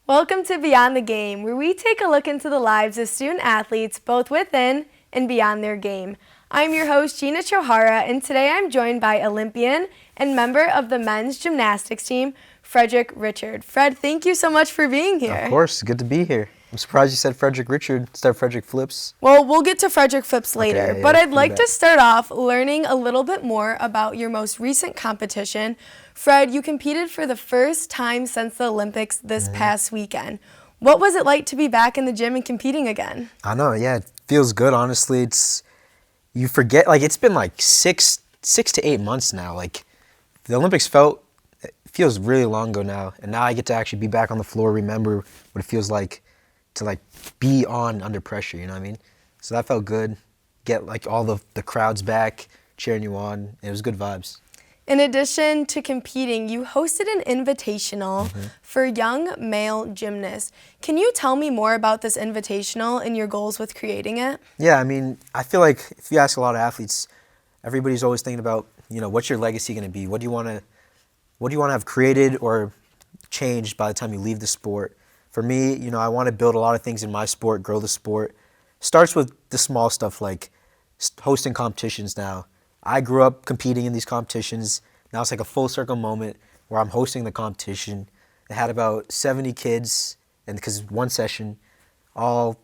Welcome to Beyond the Game, where we take a look into the lives of student athletes both within and beyond their game. I'm your host, Gina Chohara, and today I'm joined by Olympian and member of the men's gymnastics team, Fredrick Richard. Fred, thank you so much for being here. Of course, good to be here. I'm surprised you said Fredrick Richard instead of Fredrick Flips. Well, we'll get to Fredrick Flips later, Okay, but yeah, I'd like to start off learning a little bit more about your most recent competition. Fred, you competed for the first time since the Olympics this past weekend. What was it like to be back in the gym and competing again? I know, yeah, it feels good, honestly. You forget, it's been like six to 8 months now. The Olympics it feels really long ago now, and now I get to actually be back on the floor, remember what it feels like to be on under pressure, you know what I mean? So that felt good. Get all the crowds back cheering you on. It was good vibes. In addition to competing, you hosted an invitational for young male gymnasts. Can you tell me more about this invitational and your goals with creating it? Yeah, I mean, I feel like if you ask a lot of athletes, everybody's always thinking about, what's your legacy going to be? What do you want to have created or changed by the time you leave the sport? For me, I want to build a lot of things in my sport, grow the sport. Starts with the small stuff like hosting competitions now. I grew up competing in these competitions. Now it's like a full circle moment where I'm hosting the competition. It had about 70 kids, and because one session, all,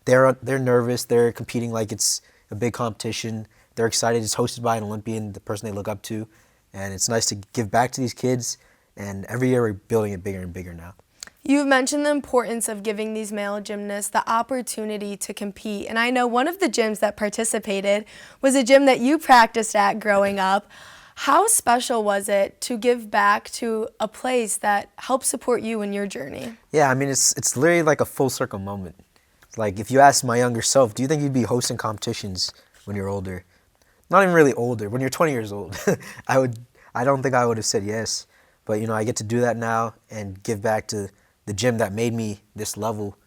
they're nervous. They're competing like it's a big competition. They're excited. It's hosted by an Olympian, the person they look up to. And it's nice to give back to these kids. And every year we're building it bigger and bigger now. You've mentioned the importance of giving these male gymnasts the opportunity to compete. And I know one of the gyms that participated was a gym that you practiced at growing up. How special was it to give back to a place that helped support you in your journey? Yeah, I mean, it's literally like a full circle moment. Like if you ask my younger self, do you think you'd be hosting competitions when you're older? Not even really older, when you're 20 years old. I don't think I would have said yes. But, I get to do that now and give back to the gym that made me this level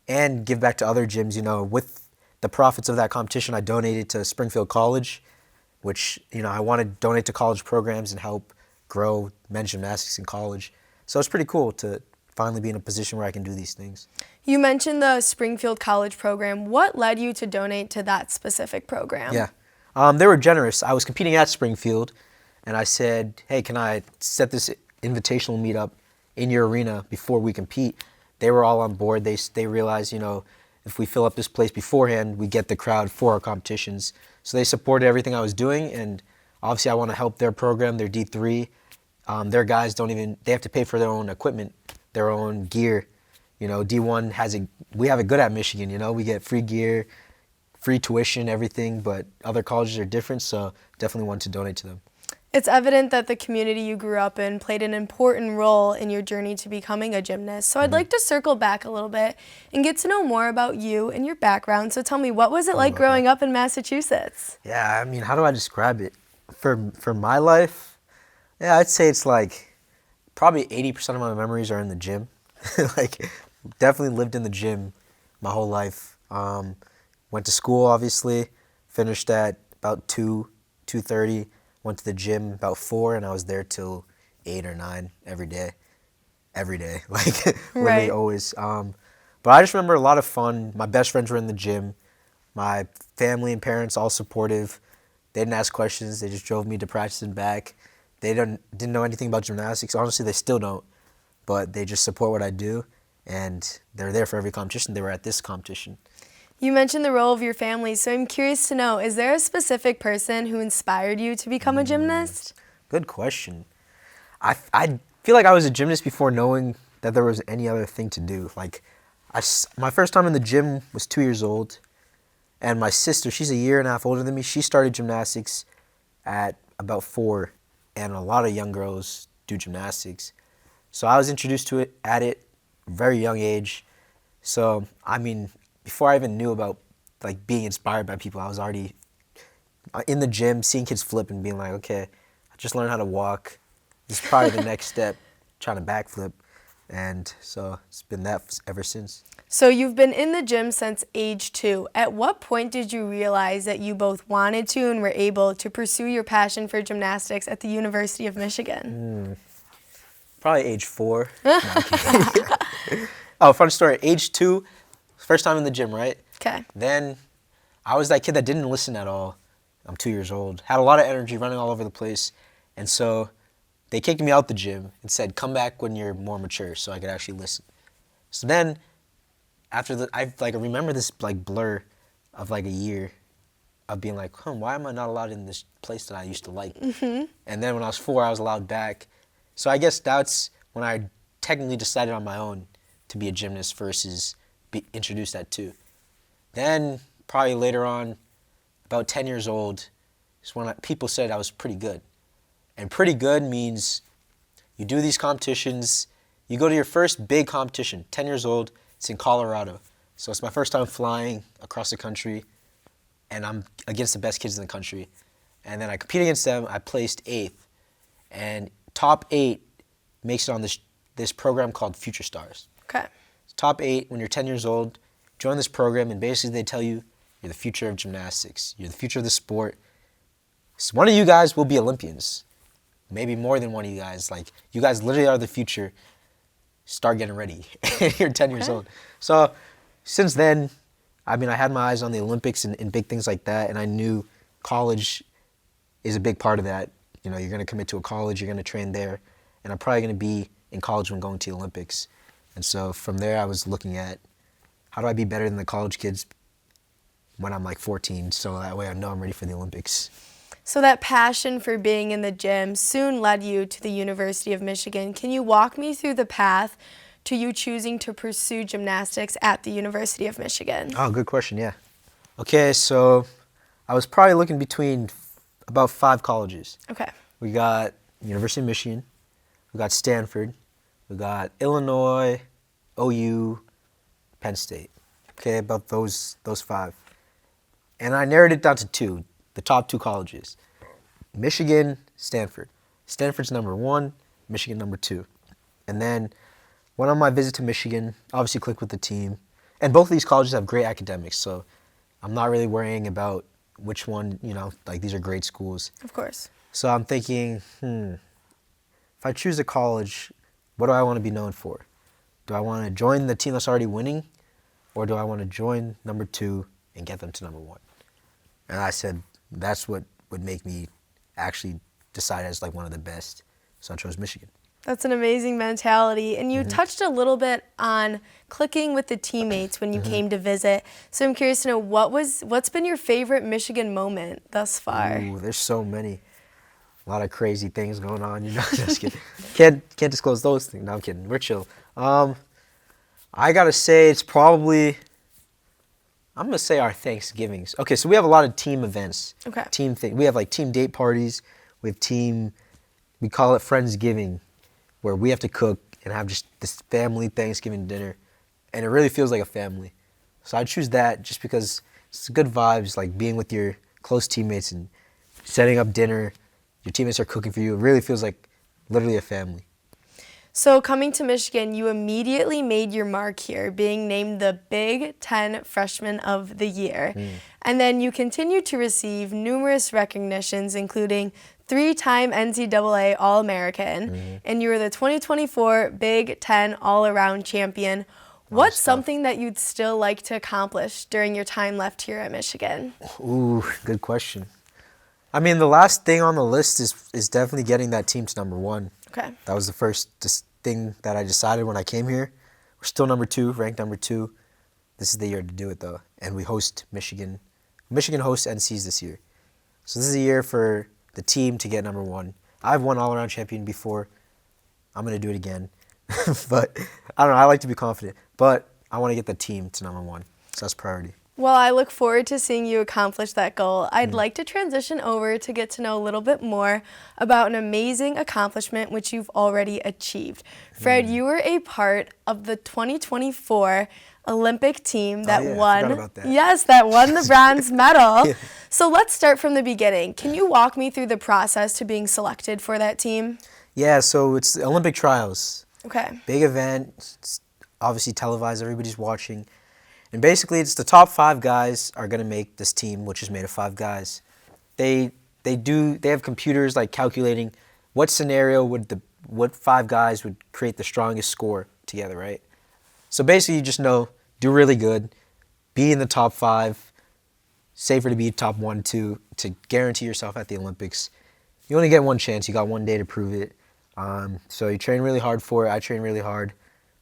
and give back to other gyms. With the profits of that competition, I donated to Springfield College, which, I want to donate to college programs and help grow men's gymnastics in college. So it's pretty cool to finally be in a position where I can do these things. You mentioned the Springfield College program. What led you to donate to that specific program? Yeah, they were generous. I was competing at Springfield, and I said, hey, can I set this invitational meetup in your arena before we compete? They were all on board. They realized, if we fill up this place beforehand, we get the crowd for our competitions. So they supported everything I was doing, and obviously I want to help their program. They're D3. Their guys they have to pay for their own equipment, their own gear. D1 we have it good at Michigan, we get free gear, free tuition, everything, but other colleges are different, so definitely want to donate to them. It's evident that the community you grew up in played an important role in your journey to becoming a gymnast. So I'd like to circle back a little bit and get to know more about you and your background. So tell me, what was it like growing up in Massachusetts? Yeah, I mean, how do I describe it? For my life, yeah, I'd say it's probably 80% of my memories are in the gym. Definitely lived in the gym my whole life. Went to school, obviously, finished at about 2:30. Went to the gym about 4, and I was there till 8 or 9 every day, literally Right. always. But I just remember a lot of fun. My best friends were in the gym. My family and parents all supportive. They didn't ask questions. They just drove me to practice and back. They didn't know anything about gymnastics. Honestly, they still don't, but they just support what I do, and they're there for every competition. They were at this competition. You mentioned the role of your family, so I'm curious to know, is there a specific person who inspired you to become a gymnast? Good question. I feel like I was a gymnast before knowing that there was any other thing to do. My first time in the gym was 2 years old, and my sister, she's a year and a half older than me, she started gymnastics at about 4, and a lot of young girls do gymnastics. So I was introduced to it at a very young age. So, I mean, before I even knew about being inspired by people, I was already in the gym, seeing kids flip and being like, okay, I just learned how to walk. This is probably the next step, trying to backflip. And so it's been that ever since. So you've been in the gym since age 2. At what point did you realize that you both wanted to and were able to pursue your passion for gymnastics at the University of Michigan? Probably age 4. No, I'm kidding. Oh, fun story. Age 2, first time in the gym, right? Okay. Then I was that kid that didn't listen at all. I'm 2 years old. Had a lot of energy, running all over the place. And so they kicked me out the gym and said, come back when you're more mature so I could actually listen. So then after I remember this like blur of like a year of being like, why am I not allowed in this place that I used to like? Mm-hmm. And then when I was 4, I was allowed back. So I guess that's when I technically decided on my own to be a gymnast versus be introduced at 2. Then probably later on, about 10 years old, is when people said I was pretty good. And pretty good means you do these competitions, you go to your first big competition, 10 years old, it's in Colorado. So it's my first time flying across the country, and I'm against the best kids in the country. And then I compete against them, I placed 8th. And top 8 makes it on this program called Future Stars. Okay. Top 8, when you're 10 years old, join this program, and basically they tell you, you're the future of gymnastics. You're the future of the sport. So one of you guys will be Olympians. Maybe more than one of you guys. Like, you guys literally are the future. Start getting ready. You're 10 years old. So since then, I mean, I had my eyes on the Olympics and big things like that, and I knew college is a big part of that. You know, you're going to commit to a college, you're going to train there, and I'm probably going to be in college when going to the Olympics. And so from there, I was looking at how do I be better than the college kids when I'm like 14, so that way I know I'm ready for the Olympics. So that passion for being in the gym soon led you to the University of Michigan. Can you walk me through the path to you choosing to pursue gymnastics at the University of Michigan? Oh, good question, yeah. Okay, so I was probably looking between about 5 colleges. Okay. We got University of Michigan, we got Stanford, we got Illinois, OU, Penn State. Okay, about those 5. And I narrowed it down to 2, the top 2 colleges. Michigan, Stanford. Stanford's number 1, Michigan number 2. And then went on my visit to Michigan, obviously clicked with the team. And both of these colleges have great academics, so I'm not really worrying about which one, like these are great schools. Of course. So I'm thinking, if I choose a college, what do I want to be known for? Do I want to join the team that's already winning? Or do I want to join number 2 and get them to number 1? And I said, that's what would make me actually decide as like one of the best. So I chose Michigan. That's an amazing mentality. And you touched a little bit on clicking with the teammates when you came to visit. So I'm curious to know, what's been your favorite Michigan moment thus far? Ooh, there's so many. A lot of crazy things going on, just kidding. Can't disclose those things. No, I'm kidding. We're chill. I gotta say it's probably, I'm gonna say our Thanksgivings. Okay, so we have a lot of team events. Okay. We have like team date parties. We have we call it Friendsgiving, where we have to cook and have just this family Thanksgiving dinner, and it really feels like a family. So I choose that just because it's good vibes, like being with your close teammates and setting up dinner. Your teammates are cooking for you. It really feels like literally a family. So coming to Michigan, you immediately made your mark here, being named the Big Ten Freshman of the Year. And then you continued to receive numerous recognitions, including 3-time NCAA All-American, and you were the 2024 Big Ten All-Around Champion. What's something that you'd still like to accomplish during your time left here at Michigan? Ooh, good question. I mean, the last thing on the list is definitely getting that team to number 1. Okay. That was the first thing that I decided when I came here. We're still number 2, ranked number 2. This is the year to do it, though. And we host Michigan. Michigan hosts NCs this year. So this is a year for the team to get number 1. I've won all-around champion before. I'm going to do it again. But I don't know. I like to be confident. But I want to get the team to number 1. So that's priority. Well, I look forward to seeing you accomplish that goal. I'd like to transition over to get to know a little bit more about an amazing accomplishment which you've already achieved. Fred, you were a part of the 2024 Olympic team that I forgot about that. Yes, that won the bronze medal. Yeah. So let's start from the beginning. Can you walk me through the process to being selected for that team? Yeah, so it's the Olympic trials. Okay. Big event. It's obviously televised. Everybody's watching. And basically, it's the top 5 guys are going to make this team, which is made of 5 guys. They have computers like calculating what scenario would what 5 guys would create the strongest score together, right? So basically, you just know, do really good, be in the top 5, safer to be top 1, 2, to guarantee yourself at the Olympics. You only get one chance. You got one day to prove it. So you train really hard for it. I train really hard,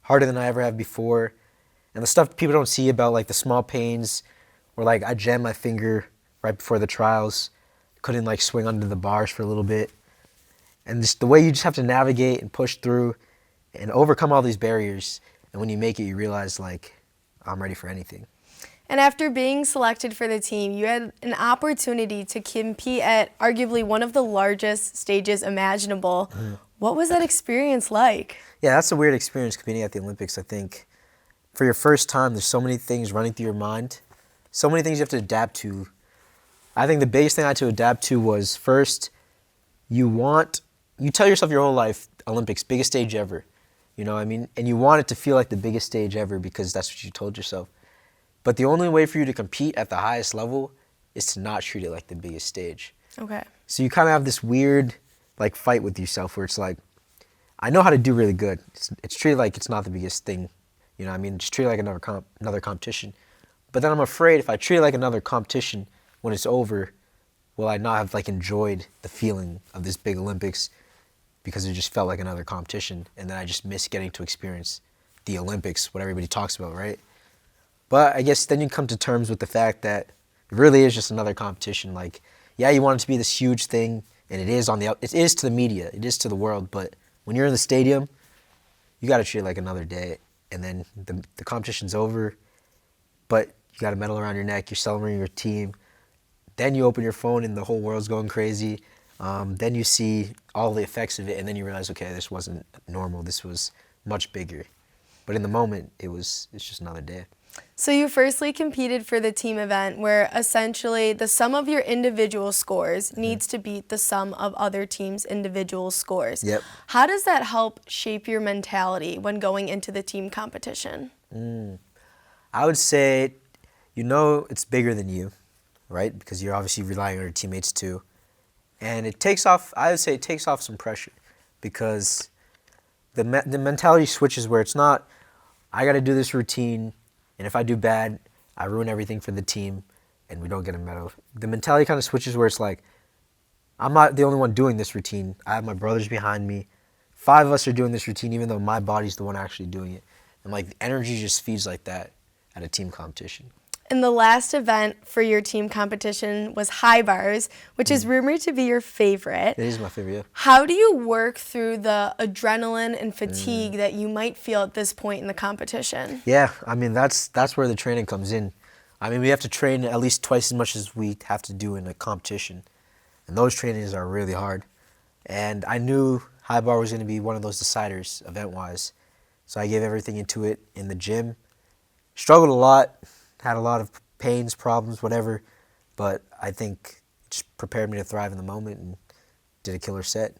harder than I ever have before. And the stuff people don't see about, like the small pains, or like I jammed my finger right before the trials, couldn't like swing under the bars for a little bit. And just the way you just have to navigate and push through and overcome all these barriers. And when you make it, you realize, like, I'm ready for anything. And after being selected for the team, you had an opportunity to compete at arguably one of the largest stages imaginable. What was that experience like? Yeah, that's a weird experience competing at the Olympics, I think. For your first time, there's so many things running through your mind, so many things you have to adapt to. I think the biggest thing I had to adapt to was, first, you tell yourself your whole life, Olympics, biggest stage ever. You know what I mean? And you want it to feel like the biggest stage ever because that's what you told yourself. But the only way for you to compete at the highest level is to not treat it like the biggest stage. Okay. So you kind of have this weird like fight with yourself where it's like, I know how to do really good. It's treated like it's not the biggest thing. You know what I mean? Just treat it like another competition. But then I'm afraid if I treat it like another competition when it's over, will I not have like enjoyed the feeling of this big Olympics because it just felt like another competition, and then I just miss getting to experience the Olympics, what everybody talks about, right? But I guess then you come to terms with the fact that it really is just another competition. Like, yeah, you want it to be this huge thing, and it is to the media, it is to the world, but when you're in the stadium, you got to treat it like another day, and then the competition's over, but you got a medal around your neck, you're celebrating your team, then you open your phone and the whole world's going crazy. Then you see all the effects of it, and then you realize, okay, this wasn't normal. This was much bigger. But in the moment, it's just another day. So you firstly competed for the team event where essentially the sum of your individual scores needs to beat the sum of other teams' individual scores. Yep. How does that help shape your mentality when going into the team competition? I would say, it's bigger than you, right? Because you're obviously relying on your teammates too. And I would say it takes off some pressure because the mentality switches where it's not, I got to do this routine, and if I do bad, I ruin everything for the team, and we don't get a medal. The mentality kind of switches where it's like, I'm not the only one doing this routine. I have my brothers behind me. 5 of us are doing this routine, even though my body's the one actually doing it. And like the energy just feeds like that at a team competition. And the last event for your team competition was high bars, which is rumored to be your favorite. It is my favorite, yeah. How do you work through the adrenaline and fatigue that you might feel at this point in the competition? Yeah, I mean, that's where the training comes in. I mean, we have to train at least twice as much as we have to do in a competition. And those trainings are really hard. And I knew high bar was going to be one of those deciders event-wise. So I gave everything into it in the gym. Struggled a lot. Had a lot of pains, problems, whatever, but I think it just prepared me to thrive in the moment and did a killer set.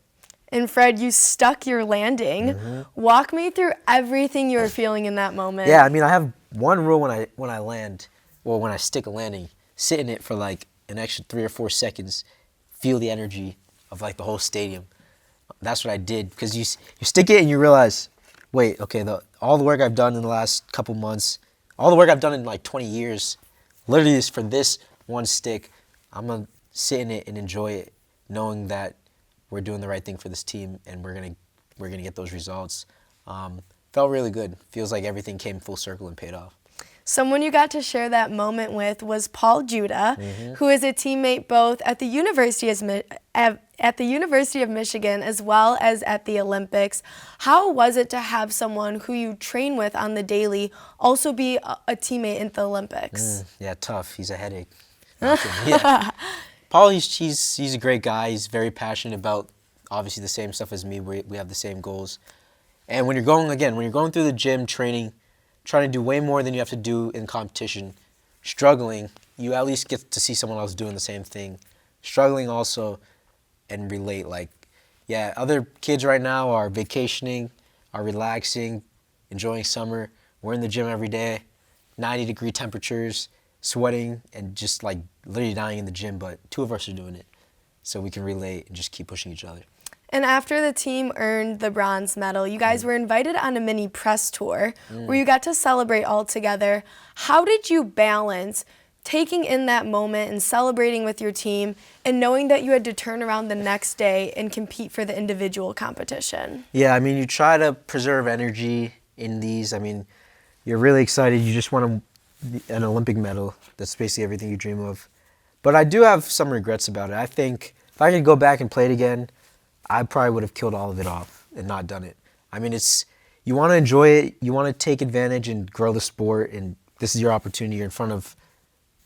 And Fred, you stuck your landing. Walk me through everything you were feeling in that moment. Yeah, I mean, I have one rule when I land, or when I stick a landing, sit in it for like an extra 3 or 4 seconds, feel the energy of like the whole stadium. That's what I did, because you stick it and you realize, wait, okay, all the work I've done in the last couple months, all the work I've done in like 20 years, literally is for this one stick. I'm going to sit in it and enjoy it, knowing that we're doing the right thing for this team and we're gonna get those results. Felt really good. Feels like everything came full circle and paid off. Someone you got to share that moment with was Paul Judah, who is a teammate both at the University of Michigan as well as at the Olympics. How was it to have someone who you train with on the daily also be a teammate in the Olympics? Yeah, tough. He's a headache. Yeah. Paul, he's a great guy. He's very passionate about obviously the same stuff as me. We have the same goals. And when you're going through the gym training, trying to do way more than you have to do in competition, struggling, you at least get to see someone else doing the same thing. Struggling also and relate. Like, yeah, other kids right now are vacationing, are relaxing, enjoying summer. We're in the gym every day, 90-degree temperatures, sweating, and just like literally dying in the gym, but 2 of us are doing it. So we can relate and just keep pushing each other. And after the team earned the bronze medal, you guys were invited on a mini press tour where you got to celebrate all together. How did you balance taking in that moment and celebrating with your team and knowing that you had to turn around the next day and compete for the individual competition? Yeah, I mean, you try to preserve energy in these. I mean, you're really excited. You just want an Olympic medal. That's basically everything you dream of. But I do have some regrets about it. I think if I could go back and play it again, I probably would have killed all of it off and not done it. I mean, you want to enjoy it. You want to take advantage and grow the sport. And this is your opportunity. You're in front of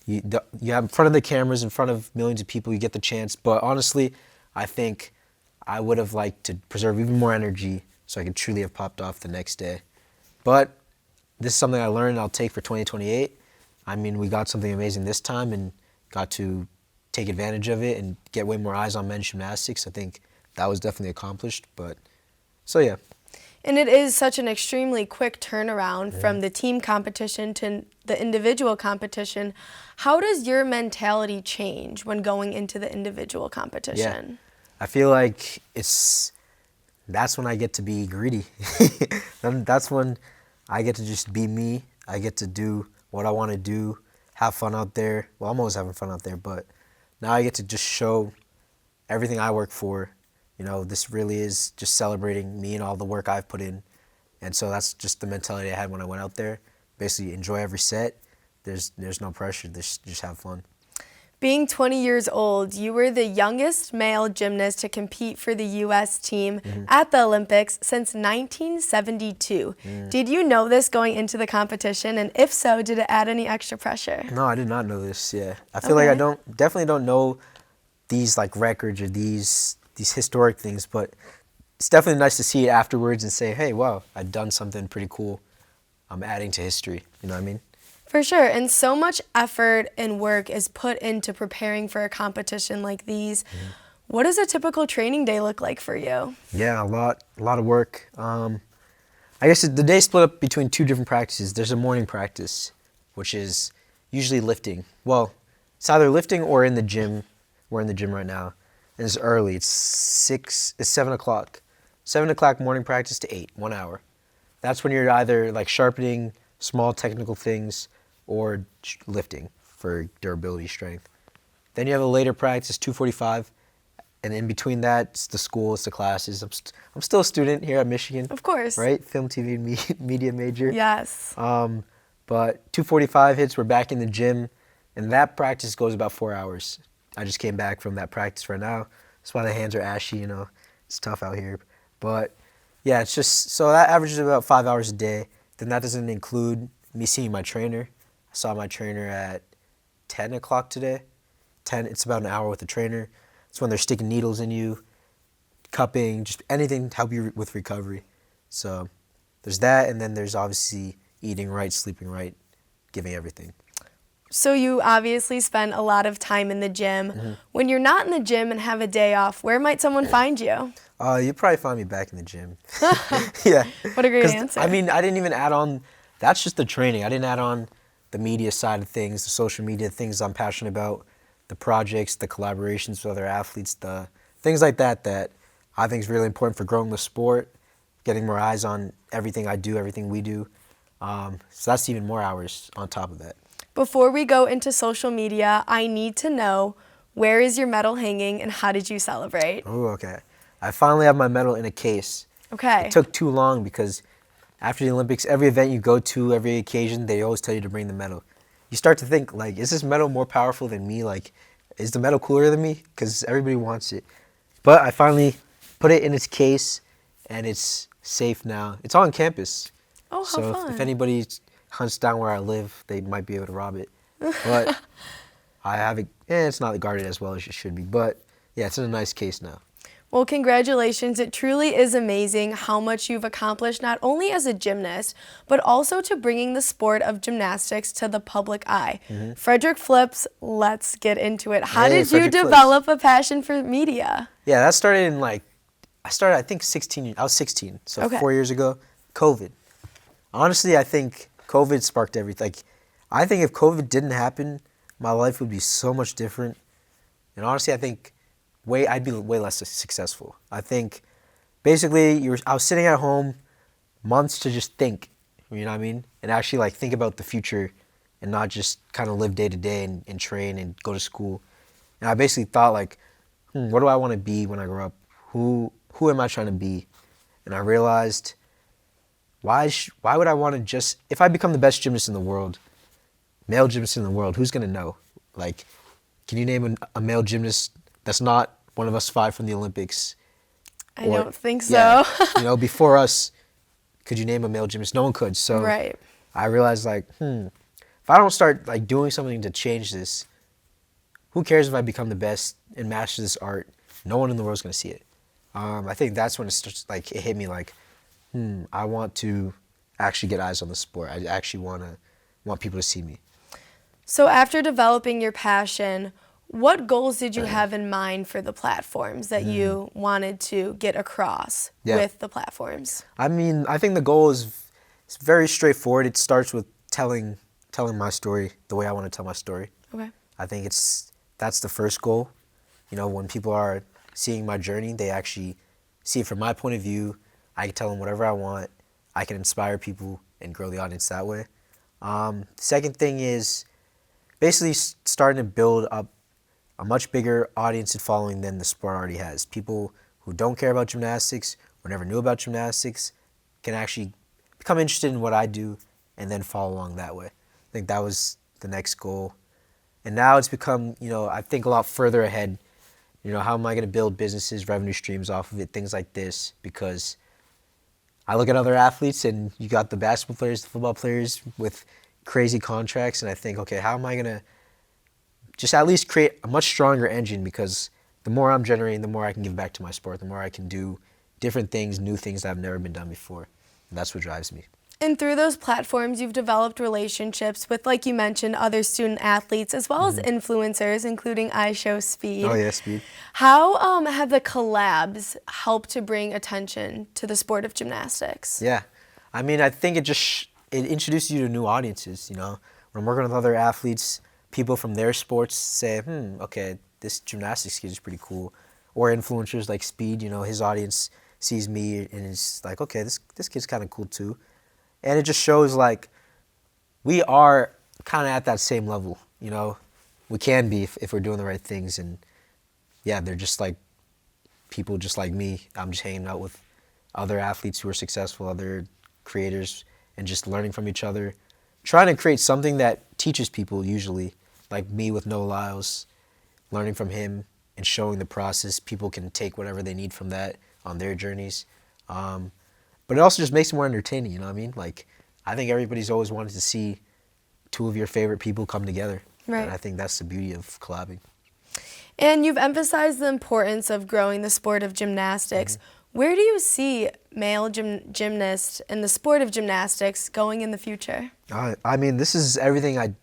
you have in front of the cameras, in front of millions of people. You get the chance. But honestly, I think I would have liked to preserve even more energy so I could truly have popped off the next day. But this is something I learned I'll take for 2028. I mean, we got something amazing this time and got to take advantage of it and get way more eyes on men's gymnastics. I think that was definitely accomplished. But so yeah. And it is such an extremely quick turnaround from the team competition to the individual competition. How does your mentality change when going into the individual competition? Yeah. I feel like that's when I get to be greedy. That's when I get to just be me. I get to do what I want to do, have fun out there. Well, I'm always having fun out there, but now I get to just show everything I work for. You know, this really is just celebrating me and all the work I've put in. And so that's just the mentality I had when I went out there. Basically, enjoy every set. There's no pressure. Just have fun. Being 20 years old, you were the youngest male gymnast to compete for the U.S. team at the Olympics since 1972. Did you know this going into the competition? And if so, did it add any extra pressure? No, I did not know this. Yeah, I feel like I definitely don't know these like records or these historic things, but it's definitely nice to see it afterwards and say, hey, wow, I've done something pretty cool. I'm adding to history. You know what I mean? For sure, and so much effort and work is put into preparing for a competition like these. What does a typical training day look like for you? Yeah, a lot of work. I guess the day split up between two different practices. There's a morning practice, which is usually lifting. Well, it's either lifting or in the gym. We're in the gym right now, and it's early. It's 7 o'clock. 7 o'clock morning practice to 8, 1 hour. That's when you're either like sharpening small technical things or lifting for durability, strength. Then you have a later practice, 2:45, and in between that, it's the school, it's the classes. I'm still a student here at Michigan. Of course. Right? Film, TV, and media major. Yes. But 2:45 hits, we're back in the gym, and that practice goes about 4 hours. I just came back from that practice right now. That's why the hands are ashy, you know. It's tough out here. But yeah, it's just, so that averages about 5 hours a day. Then that doesn't include me seeing my trainer. I saw my trainer at 10 o'clock today. It's about an hour with the trainer. It's when they're sticking needles in you, cupping, just anything to help you with recovery. So there's that, and then there's obviously eating right, sleeping right, giving everything. So you obviously spend a lot of time in the gym. When you're not in the gym and have a day off, where might someone find you? You'll probably find me back in the gym. Yeah. What a great answer. I mean, I didn't even add on, that's just the training. I didn't add on the media side of things, the social media things I'm passionate about, the projects, the collaborations with other athletes, the things like that I think is really important for growing the sport, getting more eyes on everything I do, everything we do. So that's even more hours on top of that. Before we go into social media, I need to know, where is your medal hanging and how did you celebrate? Oh, okay. I finally have my medal in a case. Okay. It took too long because after the Olympics, every event you go to, every occasion, they always tell you to bring the medal. You start to think, like, is this medal more powerful than me? Like, is the medal cooler than me? Because everybody wants it. But I finally put it in its case, and it's safe now. It's on campus. Oh, how fun. If anybody hunts down where I live, they might be able to rob it. But I have it, it's not guarded as well as it should be. But yeah, it's in a nice case now. Well, congratulations. It truly is amazing how much you've accomplished, not only as a gymnast, but also to bringing the sport of gymnastics to the public eye. Fredrick Flips, let's get into it. How did you develop a passion for media? Yeah, that started in I think 16, I was 16, so 4 years ago, COVID. Honestly, I think COVID sparked everything. I think if COVID didn't happen, my life would be so much different. And honestly, I think I'd be way less successful. I think basically I was sitting at home months to just think, you know what I mean? And actually like think about the future and not just kind of live day to day and train and go to school. And I basically thought like, what do I want to be when I grow up? Who am I trying to be? And I realized, why would I want to just, if I become the best gymnast in the world, male gymnast in the world, who's going to know? Like, can you name a male gymnast that's not one of us 5 from the Olympics? I don't think so. Yeah, before us, could you name a male gymnast? No one could. So Right. I realized like, if I don't start like doing something to change this, who cares if I become the best and master this art? No one in the world is going to see it. I think that's when it starts, like, it hit me like, I want to actually get eyes on the sport. I actually want people to see me. So after developing your passion, what goals did you have in mind for the platforms that you wanted to get across with the platforms? I mean, I think the goal is it's very straightforward. It starts with telling my story the way I want to tell my story. Okay. I think that's the first goal. When people are seeing my journey, they actually see it from my point of view. I can tell them whatever I want. I can inspire people and grow the audience that way. Second thing is basically starting to build up a much bigger audience and following than the sport already has. People who don't care about gymnastics or never knew about gymnastics can actually become interested in what I do and then follow along that way. I think that was the next goal. And now it's become, I think a lot further ahead. How am I going to build businesses, revenue streams off of it, things like this? Because I look at other athletes and you got the basketball players, the football players with crazy contracts. And I think, okay, how am I going to just at least create a much stronger engine? Because the more I'm generating, the more I can give back to my sport, the more I can do different things, new things that have never been done before. And that's what drives me. And through those platforms, you've developed relationships with, like you mentioned, other student athletes, as well as influencers, including iShowSpeed. Oh, yeah, Speed. How have the collabs helped to bring attention to the sport of gymnastics? Yeah. I mean, I think it introduces you to new audiences, When I'm working with other athletes, people from their sports say, okay, this gymnastics kid is pretty cool. Or influencers like Speed, his audience sees me and is like, okay, this kid's kind of cool too. And it just shows like we are kind of at that same level, We can be if we're doing the right things. And yeah, they're just like people just like me. I'm just hanging out with other athletes who are successful, other creators, and just learning from each other. Trying to create something that teaches people usually, like me with Noah Lyles, learning from him and showing the process. People can take whatever they need from that on their journeys. But it also just makes it more entertaining, you know what I mean? Like, I think everybody's always wanted to see 2 of your favorite people come together. Right. And I think that's the beauty of collabing. And you've emphasized the importance of growing the sport of gymnastics. Where do you see male gymnasts and the sport of gymnastics going in the future? I mean, this is everything I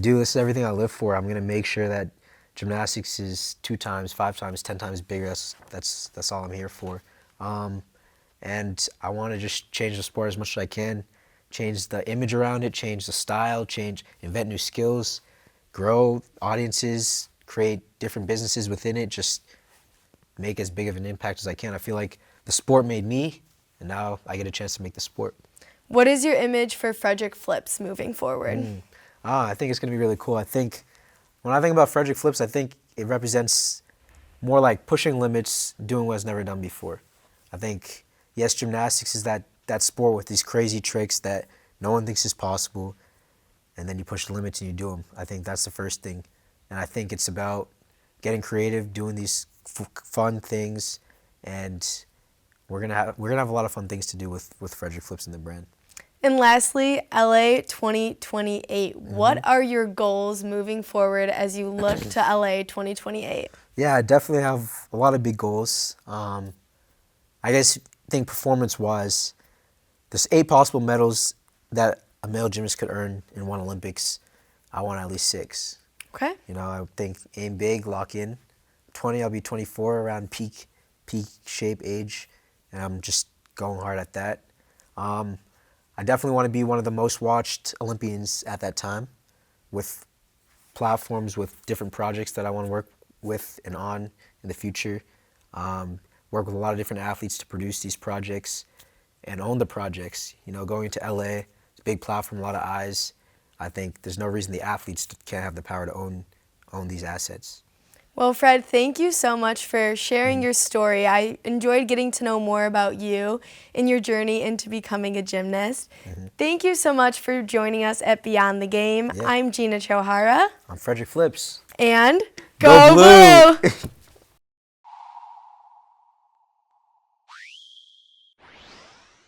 do. This is everything I live for. I'm going to make sure that gymnastics is 2 times, 5 times, 10 times bigger. That's all I'm here for. And I want to just change the sport as much as I can, change the image around it, change the style, invent new skills, grow audiences, create different businesses within it, just make as big of an impact as I can. I feel like the sport made me, and now I get a chance to make the sport. What is your image for Fredrick Flips moving forward? I think it's going to be really cool. I think when I think about Fredrick Flips, I think it represents more like pushing limits, doing what's never done before. I think, yes, gymnastics is that sport with these crazy tricks that no one thinks is possible, and then you push the limits and you do them. I think that's the first thing. And I think it's about getting creative, doing these fun things, and we're gonna have a lot of fun things to do with Fredrick Flips and the brand. And lastly, LA 2028. What are your goals moving forward as you look to LA 2028? Yeah, I definitely have a lot of big goals. I think performance-wise, there's 8 possible medals that a male gymnast could earn in one Olympics. I want at least 6. Okay. I think aim big, lock in. 20, I'll be 24, around peak shape age, and I'm just going hard at that. I definitely want to be one of the most watched Olympians at that time, with platforms, with different projects that I want to work with and on in the future. Work with a lot of different athletes to produce these projects and own the projects. You know, going to LA, it's a big platform, a lot of eyes. I think there's no reason the athletes can't have the power to own these assets. Well, Fred, thank you so much for sharing your story. I enjoyed getting to know more about you and your journey into becoming a gymnast. Thank you so much for joining us at Beyond the Game. Yeah. I'm Gina Chohara. I'm Fredrick Flips. And Go Go Blue! Blue!